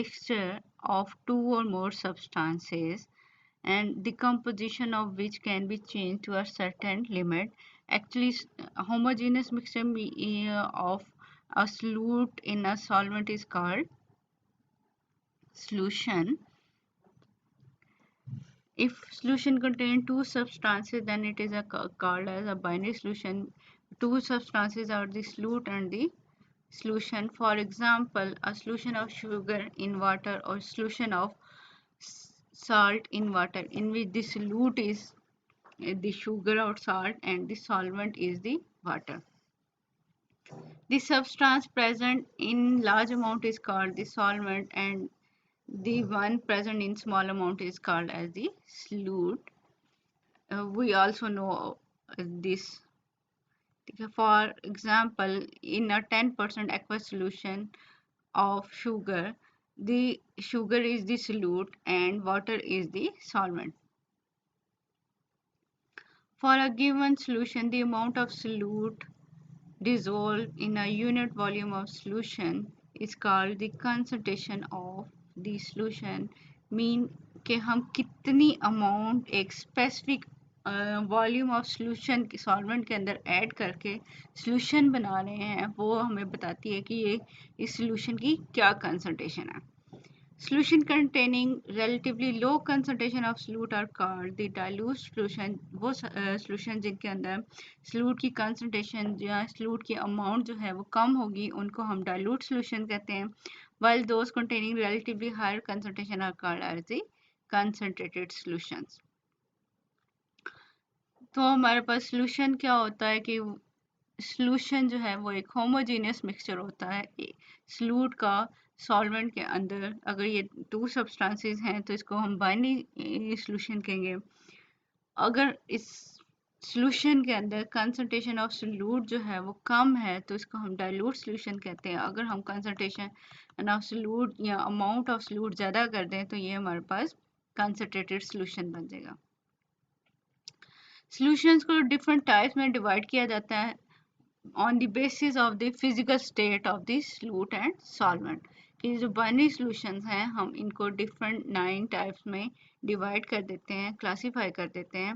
mixture of two or more substances and the composition of which can be changed to a certain limit. Actually, a homogeneous mixture of a solute in a solvent is called solution. If solution contains two substances, then it is called as a binary solution. Two substances are the solute and the solution. For example, a solution of sugar in water or solution of salt in water, in which the solute is the sugar or salt and the solvent is the water. The substance present in large amount is called the solvent, and the one present in small amount is called as the solute. We also know this. For example, in a 10% aqueous solution of sugar, the sugar is the solute and water is the solvent. For a given solution, the amount of solute dissolved in a unit volume of solution is called the concentration of the solution. Mean कि हम कितनी amount एक specific volume of solution solvent के अंदर add करके solution बना रहे हैं, वो हमें बताती है कि ये इस सॉल्यूशन की क्या कंसंट्रेशन है. Solution containing relatively low concentration of solute are called the dilute solution. वो solution जिनके अंदर solute की concentration या solute की amount जो है वो कम होगी, उनको हम dilute solution कहते हैं. While those containing relatively higher concentration are called as the concentrated solutions. तो हमारे पास solution क्या होता है कि solution जो है वो एक homogeneous mixture होता है solute का सॉल्वेंट के अंदर. अगर ये टू सब्सटेंसेस हैं तो इसको हम बाइनरी सॉल्यूशन कहेंगे. अगर इस सॉल्यूशन के अंदर कंसंट्रेशन ऑफ सॉल्यूट जो है वो कम है तो इसको हम डाइल्यूट सॉल्यूशन कहते हैं. अगर हम कंसंट्रेशन ऑफ सॉल्यूट या अमाउंट ऑफ सॉल्यूट ज़्यादा कर दें तो ये हमारे पास कंसंट्रेटेड सॉल्यूशन बन जाएगा. सॉल्यूशंस को डिफरेंट टाइप्स में डिवाइड किया जाता है on the basis of the physical state of the solute and solvent. कि जो बाइनरी सॉल्यूशंस हैं हम इनको डिफरेंट 9 टाइप्स में डिवाइड कर देते हैं, क्लासीफाई कर देते हैं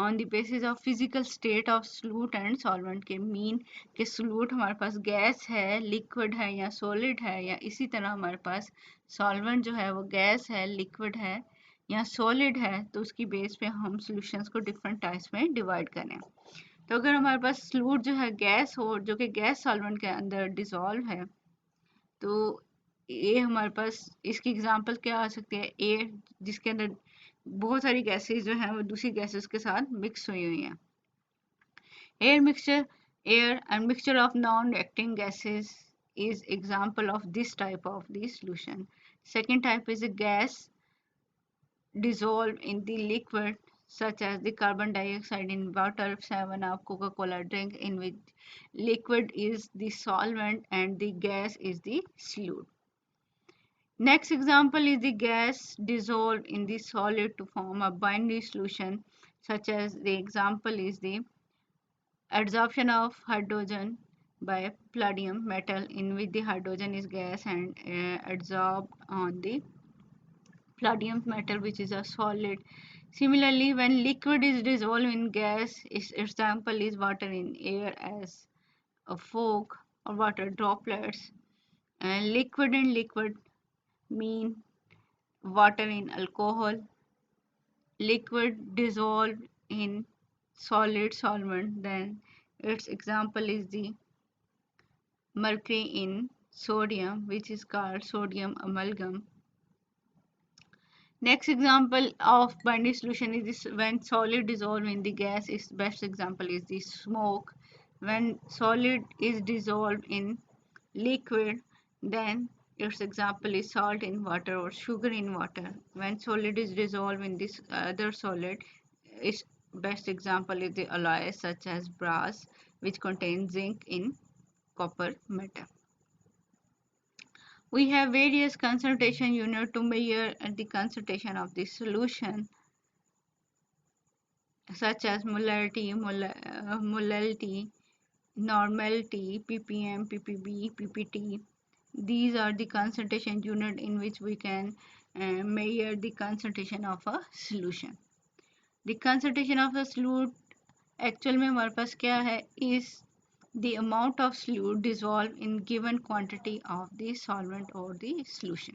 on the basis of physical state of solute and solvent के. मीन कि solute हमारे पास गैस है, लिक्विड है या सॉलिड है, या इसी तरह हमारे पास सॉल्वेंट जो है वो गैस है, लिक्विड है या सॉलिड है. तो उसकी बेस पे हम सॉल्यूशंस को डिफरेंट टाइप्स में डिवाइड करें. तो अगर हमारे पास सॉल्यूट जो है गैस हो, जो कि गैस सॉल्वेंट के अंदर डिसॉल्व है, तो ये हमारे पास इसकी एग्जांपल क्या आ सकती है? एयर, जिसके अंदर बहुत सारी गैसेस जो हैं वो दूसरी गैसेस के साथ मिक्स हुई हुई हैं. Air mixture, air and mixture of non reacting gases is example of this type of the solution. Second type is a gas dissolved in the liquid, such as the carbon dioxide in water, 7-Up, Coca-Cola drink, in which liquid is the solvent and the gas is the solute. Next example is the gas dissolved in the solid to form a binary solution, such as the example is the adsorption of hydrogen by palladium metal, in which the hydrogen is gas and adsorbed on the palladium metal, which is a solid. Similarly, when liquid is dissolved in gas, its example is water in air as a fog or water droplets. And liquid in liquid mean water in alcohol. Liquid dissolved in solid solvent, then its example is the mercury in sodium, which is called sodium amalgam. Next example of binary solution is this: when solid dissolved in the gas. Its best example is the smoke. When solid is dissolved in liquid, then its example is salt in water or sugar in water. When solid is dissolved in this other solid, its best example is the alloys such as brass, which contains zinc in copper metal. We have various concentration units to measure the concentration of the solution, such as molarity, molality, normality, ppm, ppb, ppt. these are the concentration unit in which we can measure the concentration of a solution. The concentration of a solute actual में हमारे पास क्या है is the amount of solute dissolved in given quantity of the solvent or the solution.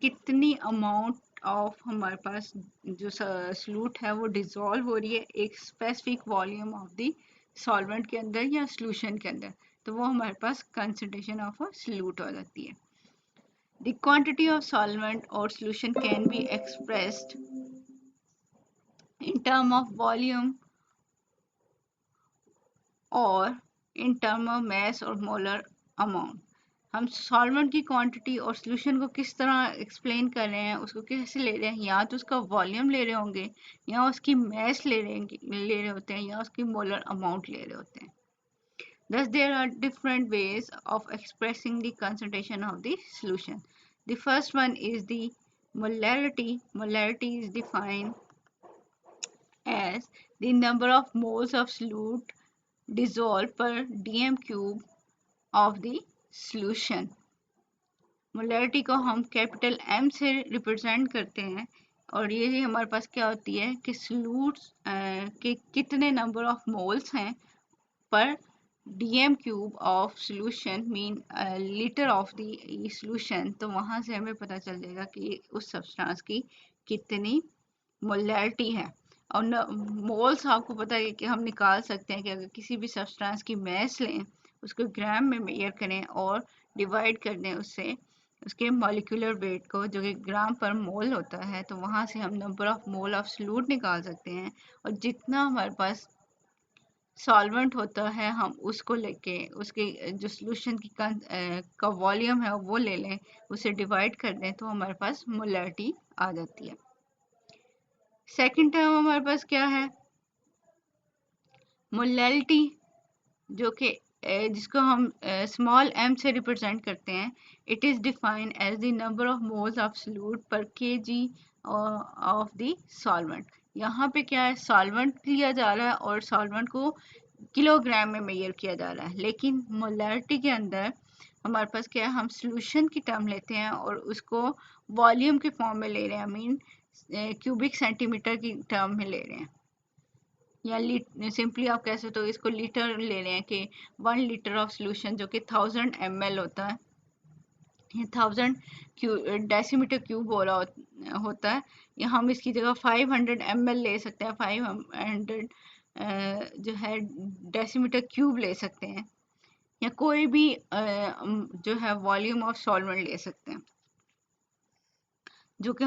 कितनी amount of हमारे पास जो solute है वो dissolve हो रही है एक specific volume of the solvent के अंदर या सॉल्यूशन के अंदर, तो वो हमारे पास कंसंट्रेशन ऑफ अ सॉल्यूट हो जाती है. द क्वांटिटी ऑफ सॉल्वेंट और solution can be expressed in term of volume or in term of mass or molar amount. हम सॉल्वेंट की क्वांटिटी और सॉल्यूशन को किस तरह एक्सप्लेन कर रहे हैं, उसको कैसे ले रहे हैं, या तो उसका वॉल्यूम ले रहे होंगे या उसकी मैस ले रहे होते हैं या उसकी मोलर अमाउंट ले रहे होते हैं. Thus there are different ways of expressing the concentration of the solution. The first one is the molarity. Molarity is defined as the number of moles of solute dissolved per dm cube of the solution. Molarity को हम capital M से represent करते हैं और ये हमारे पास क्या होती है कि सॉल्यूट्स के कितने नंबर ऑफ मोल्स हैं पर dm cube of solution mean litre of the solution, तो वहाँ से हमें पता चल जाएगा कि उस सब्सटेंस की कितनी मोलैरिटी है. और मोल्स आपको पता है कि हम निकाल सकते हैं कि अगर किसी भी सब्सटेंस की मैस लें उसको ग्राम में मेजर करें और डिवाइड कर दें उससे उसके मॉलिक्यूलर वेट को जो कि ग्राम पर मोल होता है, तो वहाँ से हम number of mole of solute निकाल सकते हैं और जितना हमारे पास सॉल्वेंट होता है हम उसको लेके उसके जो सॉल्यूशन की का वॉल्यूम है वो ले लें, उसे डिवाइड कर दें तो हमारे पास मोलैरिटी आ जाती है. सेकंड टर्म हमारे पास क्या है, मोलैरिटी, जो कि जिसको हम स्मॉल m से रिप्रेजेंट करते हैं. It is defined as the number of moles of solute per kg of the solvent. यहाँ पे क्या है, सॉल्वेंट लिया जा रहा है और सॉल्वेंट को किलोग्राम में मेजर किया जा रहा है, लेकिन मोलैरिटी के अंदर हमारे पास क्या है, हम सॉल्यूशन की टर्म लेते हैं और उसको वॉल्यूम के फॉर्म में ले रहे हैं, मीन क्यूबिक सेंटीमीटर की टर्म में ले रहे हैं, या सिंपली आप कह सकते हो इसको लीटर ले रहे हैं कि 1 लीटर ऑफ सॉल्यूशन जो कि 1000 ml होता है, 1000 डेसीमीटर क्यूब हो रहा होता है, या हम इसकी जगह 500 ml ले सकते हैं, 500 जो है डेसीमीटर क्यूब ले सकते हैं, या कोई भी जो है वॉल्यूम ऑफ सॉल्वेंट ले सकते हैं जो कि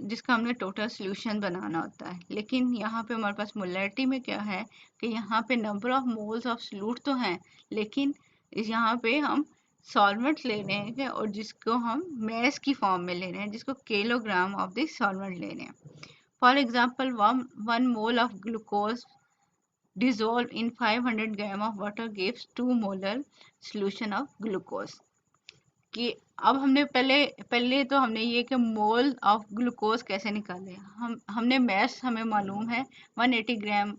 जिसका हमने टोटल सॉल्यूशन बनाना होता है. लेकिन यहाँ पे हमारे पास मोलैरिटी में क्या है कि यहाँ पे number of moles of solute तो हैं, लेकिन यहाँ पे हम सॉल्वेंट ले रहे हैं और जिसको हम मैस की फॉर्म में ले रहे हैं, जिसको किलोग्राम ऑफ द सॉल्वेंट ले रहे हैं. For example 1 mole of glucose dissolved in 500 gram of water gives 2 molar solution of glucose. कि अब हमने तो हमने ये कि मोल ऑफ ग्लूकोज कैसे निकाले, हमने मैस हमें मालूम है 180 ग्राम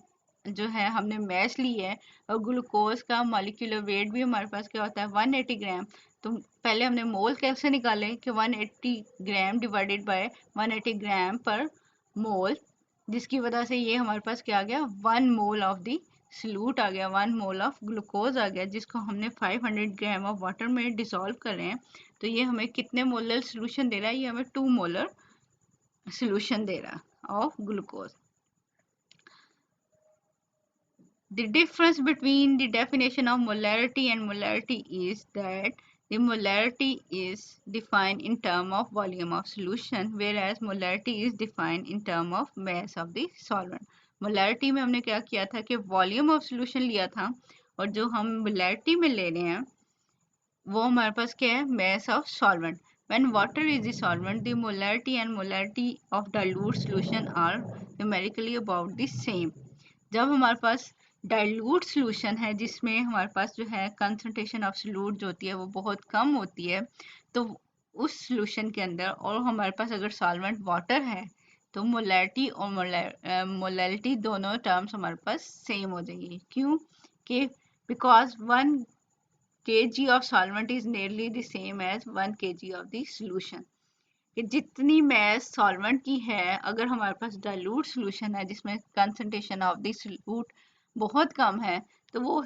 जो है हमने मैस ली है, और ग्लूकोज का मॉलिक्यूलर वेट भी हमारे पास क्या होता है 180 ग्राम. तो पहले हमने मोल कैसे निकाले कि 180 ग्राम डिवाइडेड बाय 180 ग्राम पर मोल, जिसकी वजह से ये हमारे पास क्या आ गया 1 मोल ऑफ दी सॉल्यूट आ गया, 1 मोल ऑफ ग्लूकोज आ गया, जिसको हमने 500 ग्राम ऑफ वाटर में डिसॉल्व कर रहे हैं. तो ये हमें कितने मोलर सॉल्यूशन दे रहा है, ये हमें 2 मोलर सॉल्यूशन दे रहा है of glucose. The difference between the definition of molarity and molarity is that the molarity is defined in term of volume of solution, whereas molarity is defined in term of mass of the solvent. Molarity में हमने क्या किया था कि volume of solution लिया था, और जो हम मोलैरिटी में ले रहे हैं वो हमारे पास क्या है mass of solvent. When water is the solvent, the molarity and molarity of dilute solution are numerically about the same. जब हमारे पास डाइल्यूट सॉल्यूशन है जिसमें हमारे पास जो है कंसंट्रेशन ऑफ सॉल्यूट जो होती है वो बहुत कम होती है, तो उस सॉल्यूशन के अंदर और हमारे पास अगर सॉल्वेंट वाटर है तो मोलैरिटी और मोलैरिटी दोनों टर्म्स हमारे पास सेम हो जाएगी. क्यों कि because one kg of solvent is nearly the same as 1 kg of the solution। कि जितनी मैस सॉल्वेंट की है, अगर हमारे पास डाइल्यूट सॉल्यूशन है जिसमें कंसंट्रेशन ऑफ द सॉल्यूट बहुत कम है, तो वो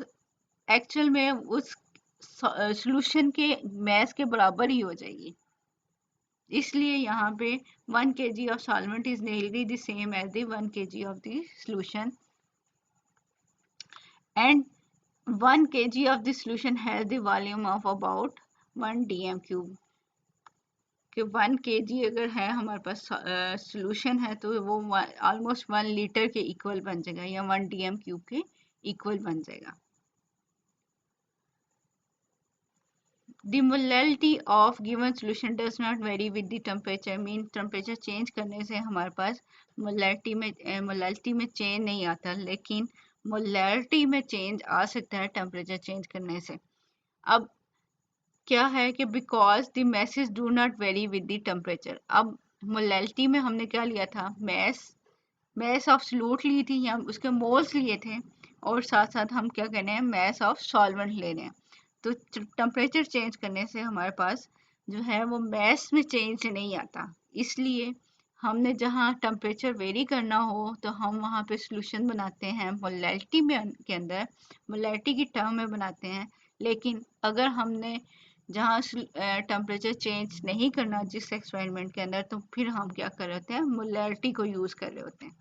एक्चुअल में उस सॉल्यूशन के मैस के बराबर ही हो जाएगी। इसलिए यहाँ पे 1 kg of solvent is nearly the same as the 1 kg of the solution, and 1 kg of the solution has the volume of about 1 dm cube। कि 1 kg अगर है हमारे पास सॉल्यूशन है तो वो ऑलमोस्ट 1 लीटर के इक्वल बन जाएगा या 1 dm क्यूब के इक्वल बन जाएगा। The molality of given solution does not vary with the temperature, mean temperature change करने से हमारे पास मोलैलिटी में चेंज नहीं आता, लेकिन मोलैलिटी में चेंज आ सकता है टेम्परेचर चेंज करने से। अब क्या है कि because the message do not very with the temperature. अब मोलैलिटी में हमने क्या लिया था, मैस ऑफ सॉल्यूट ली थी या उसके मोल्स लिए थे, और साथ साथ हम क्या कर रहे हैं, मैस ऑफ सॉल्वेंट ले रहे हैं। तो टेम्परेचर चेंज करने से हमारे पास जो है वो मैस में चेंज नहीं आता, इसलिए हमने जहाँ टेम्परेचर वेरी करना हो तो हम वहाँ पे सॉल्यूशन बनाते हैं मोलैलिटी में के अंदर, मोलैलिटी की टर्म में बनाते हैं। लेकिन अगर हमने जहाँ टेम्परेचर चेंज नहीं करना जिस एक्सपेरिमेंट के अंदर, तो फिर हम क्या कर रहे होते हैं, मोलैलिटी को यूज कर रहे होते हैं।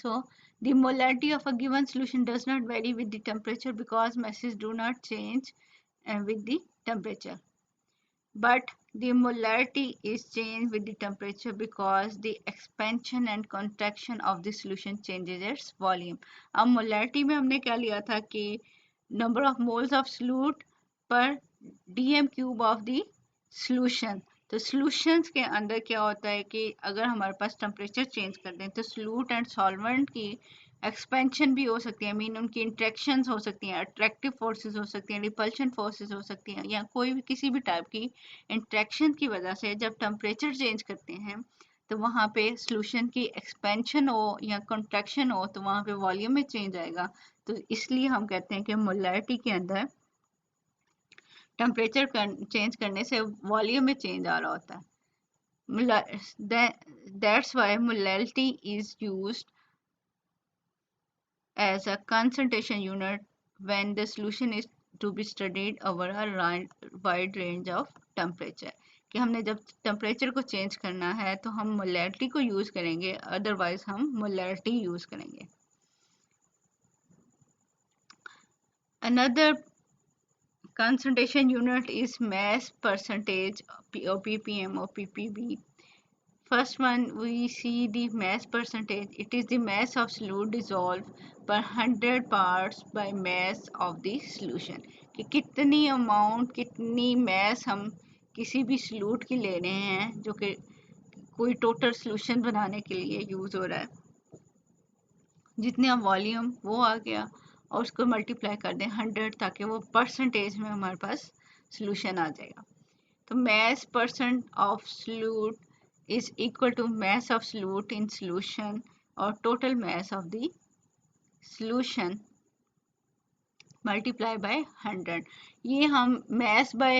So the molality of a given solution does not vary with the temperature because masses do not change with the temperature, but the molality is changed with the temperature because the expansion and contraction of the solution changes its volume। अब molality में हमने क्या लिया था कि number of moles of solute per dm cube of the solution। तो solutions के अंदर क्या होता है कि अगर हमारे पास टेम्परेचर चेंज कर दें तो सॉल्यूट एंड सॉल्वेंट की एक्सपेंशन भी हो सकती है, मीन उनकी इंट्रैक्शंस हो सकती हैं, अट्रैक्टिव फोर्सेस हो सकती हैं, रिपल्शन फोर्सेस हो सकती हैं, या कोई भी किसी भी टाइप की इंट्रैक्शन की वजह से जब टेम्परेचर चेंज करते हैं तो वहाँ पे सॉल्यूशन की एक्सपेंशन हो या कंट्रैक्शन हो तो वहाँ पे वॉल्यूम में चेंज आएगा। तो इसलिए हम कहते हैं कि मोलैलिटी के अंदर टेम्परेचर चेंज करने से वॉल्यूम में चेंज आ रहा होता है। That's why molality is used as a concentration unit when the solution is to be studied over a wide range of temperature। कि हमने जब टेम्परेचर को चेंज करना है तो हम मोलैलिटी को यूज करेंगे, अदरवाइज हम मोलैलिटी यूज करेंगे। Another concentration unit is mass percentage, or ppm or ppb। First one we see the mass percentage, it is the mass of solute dissolved per 100 parts by mass of the solution। कि कितनी amount, कितनी mass हम किसी भी solute की ले रहे हैं जो कि कोई टोटल solution बनाने के लिए यूज हो रहा है, जितने वॉल्यूम वो आ गया और उसको मल्टीप्लाई कर दें 100 ताकि वो परसेंटेज में हमारे पास सॉल्यूशन आ जाएगा। तो mass percent of solute is equal to mass of solute in solution or total mass of the solution multiply by 100। ये हम mass by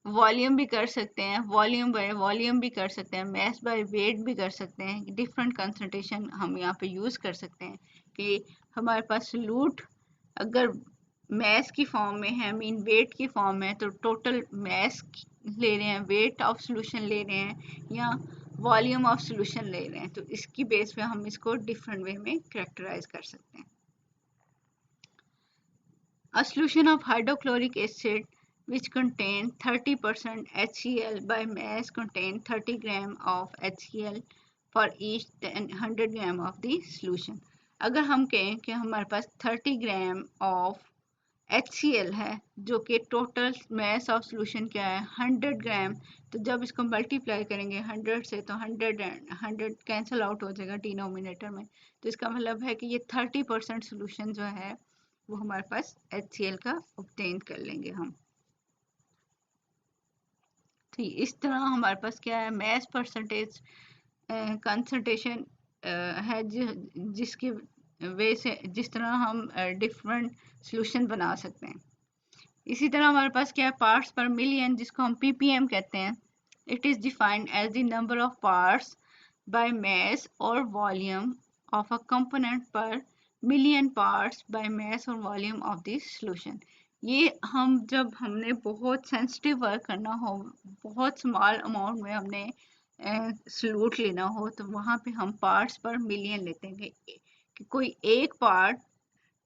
वॉल्यूम भी कर सकते हैं, वॉल्यूम बाय वॉल्यूम भी कर सकते हैं, मैस बाय वेट भी कर सकते हैं। डिफरेंट कंसंट्रेशन हम यहाँ पे यूज कर सकते हैं कि हमारे पास सॉल्यूट अगर मैस की फॉर्म में है, मीन वेट की फॉर्म में, तो टोटल मैस ले रहे हैं, वेट ऑफ सॉल्यूशन ले रहे हैं, या वॉल्यूम ऑफ सॉल्यूशन ले रहे हैं, तो इसकी बेस पे हम इसको डिफरेंट वे में कैरेक्टराइज कर सकते हैं। A solution of hydrochloric acid which contain 30% HCl by mass contain 30 gram of HCl for each 100 gram of the solution। अगर हम कहें कि हमारे पास 30 ग्राम ऑफ HCl है जो कि टोटल मास ऑफ सॉल्यूशन क्या है 100 ग्राम, तो जब इसको मल्टीप्लाई करेंगे 100 से तो 100 कैंसिल आउट हो जाएगा डिनोमिनेटर में, तो इसका मतलब है कि ये 30% सॉल्यूशन जो है वो हमारे पास HCl का ऑब्टेन कर लेंगे हम। ठीक इस तरह हमारे पास क्या है, मैस परसेंटेज कंसंट्रेशन है जिसकी वे से जिस तरह हम डिफरेंट सॉल्यूशन बना सकते हैं। इसी तरह हमारे पास क्या है, पार्ट्स पर मिलियन, जिसको हम ppm कहते हैं। It is defined as the number of parts by mass or volume of a component per million parts by mass or volume of the solution. ये हम जब हमने बहुत सेंसिटिव वर्क करना हो, बहुत स्मॉल अमाउंट में हमने सॉल्यूट लेना हो, तो वहाँ पे हम पार्ट्स पर मिलियन लेते हैं कि कोई एक पार्ट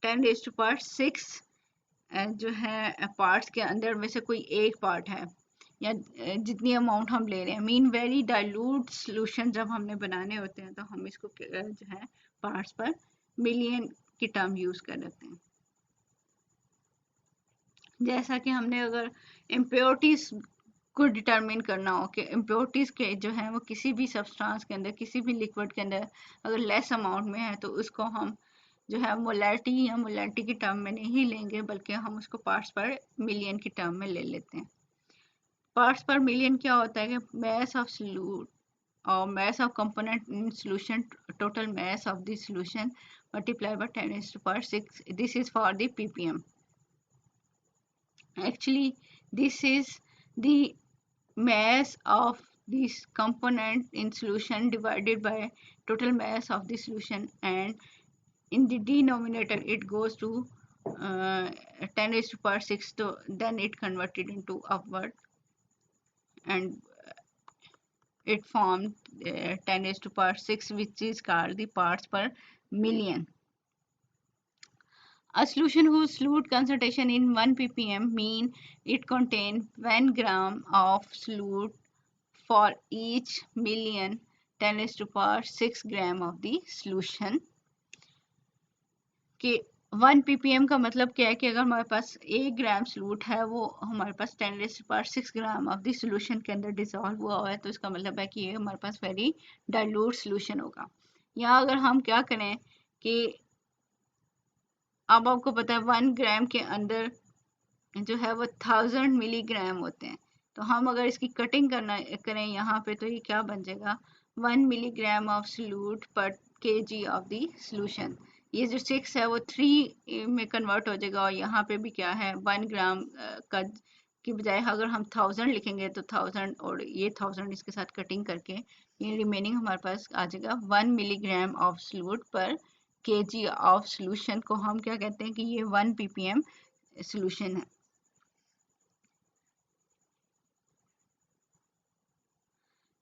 10⁻⁶ जो है पार्ट्स के अंदर में से कोई एक पार्ट है, या जितनी अमाउंट हम ले रहे हैं। मीन वेरी डाइल्यूट सॉल्यूशन जब हमने बनाने होते हैं तो हम इसको जो है पार्ट्स पर मिलियन की टर्म यूज कर लेते हैं। जैसा कि हमने अगर इम्प्योरिटीज को डिटरमिन करना हो कि इम्प्योरिटीज के जो है वो किसी भी सब्सटेंस के अंदर, किसी भी लिक्विड के अंदर अगर लेस अमाउंट में है, तो उसको हम जो है मोलैरिटी या मोलैरिटी की टर्म में नहीं लेंगे, बल्कि हम उसको पार्ट्स पर मिलियन की टर्म में ले लेते हैं। पार्ट्स पर मिलियन क्या होता है कि mass of solute or mass of component in solution, total mass of the solution multiplied by 10⁻⁶. This is for the ppm. Actually, this is the mass of this component in solution divided by total mass of the solution, and in the denominator it goes to 10⁻⁶, so then it converted into upward, and it formed 10⁻⁶, which is called the parts per million. A solution whose solute concentration in 1 ppm mean it contains 1 gram of solute for each million 10⁻⁶ gram of the solution. कि 1 ppm का मतलब क्या है कि अगर हमारे पास 1 ग्राम solute है, वो हमारे पास 10⁻⁶ ग्राम ऑफ द सॉल्यूशन के अंदर डिसॉल्व हुआ है, तो इसका मतलब है कि ये हमारे पास वेरी डाइल्यूट सॉल्यूशन होगा। या अगर हम क्या करें कि अब आपको पता है 1 ग्राम के अंदर जो है वो 1000 मिलीग्राम होते हैं, तो हम अगर इसकी कटिंग करें यहाँ पे, तो ये क्या बन जाएगा, 1 milligram of solute per kg of the solution. ये जो 6 है वो 3 में कन्वर्ट हो जाएगा, और यहाँ पे भी क्या है 1 ग्राम का की बजाय अगर हम 1000 लिखेंगे तो 1000, और ये 1000 इसके साथ कटिंग करके ये रिमेनिंग हमारे पास आ जाएगा 1 milligram of solute per kg of solution, को हम क्या कहते हैं कि ये 1 ppm सॉल्यूशन है।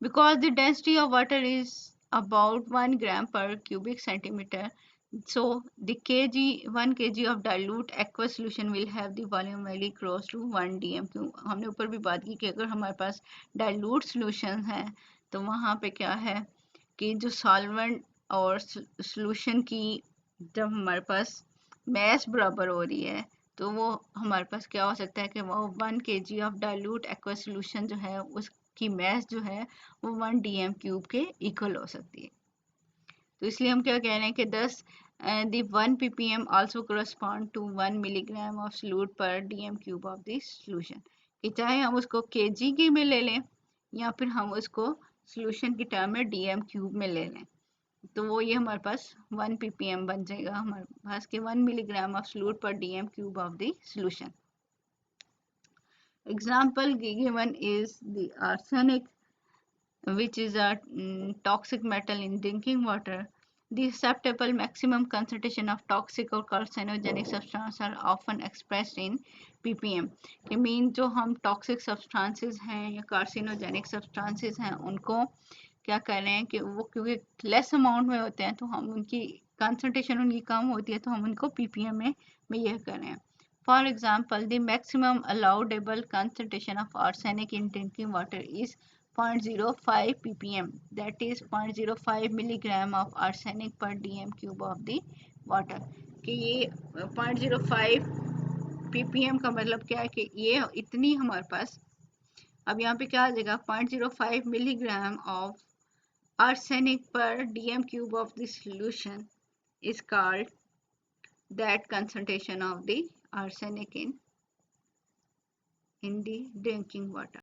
Because the density of water is about 1 gram per cubic centimeter, so the 1 kg of dilute aqueous solution will have the volume very close to 1 dm3. हमने ऊपर भी बात की कि अगर हमारे पास dilute solution है, तो वहाँ पे क्या है कि जो solvent और solution की जब हमारे पास mass बराबर हो रही है, तो वो हमारे पास क्या हो सकता है कि वो 1 kg of dilute aqueous solution जो है उसकी mass जो है वो 1 dm³ के इक्वल हो सकती है। तो इसलिए हम क्या कह रहे हैं कि 1 ppm also correspond to 1 milligram of solute per dm³ of the solution, कि चाहे हम उसको kg की में ले लें या फिर हम उसको solution की टर्म में dm³ में ले लें, तो वो ये हमारे पास 1 ppm बन जाएगा हमारे पास कि 1 milligram of solute per dm³ of the solution. Example given is the arsenic, which is a toxic metal in drinking water. The acceptable maximum concentration of toxic or carcinogenic substances are often expressed in ppm. कि mean जो हम toxic substances हैं या carcinogenic substances हैं, उनको क्या कर रहे हैं कि वो क्योंकि लेस अमाउंट में होते हैं, तो हम उनकी कंसंट्रेशन उनकी कम होती है, तो हम उनको ppm में यह कर रहे हैं। For example, the maximum allowable concentration of arsenic in drinking water is 0.05 ppm, that is 0.05 milligram of arsenic per dm³ of the water. कि ये 0.05 ppm का मतलब क्या है कि ये इतनी हमारे पास, अब यहाँ पे क्या आ जाएगा 0.05 milligram of arsenic per dm³ of the solution is called that concentration of the arsenic in the drinking water.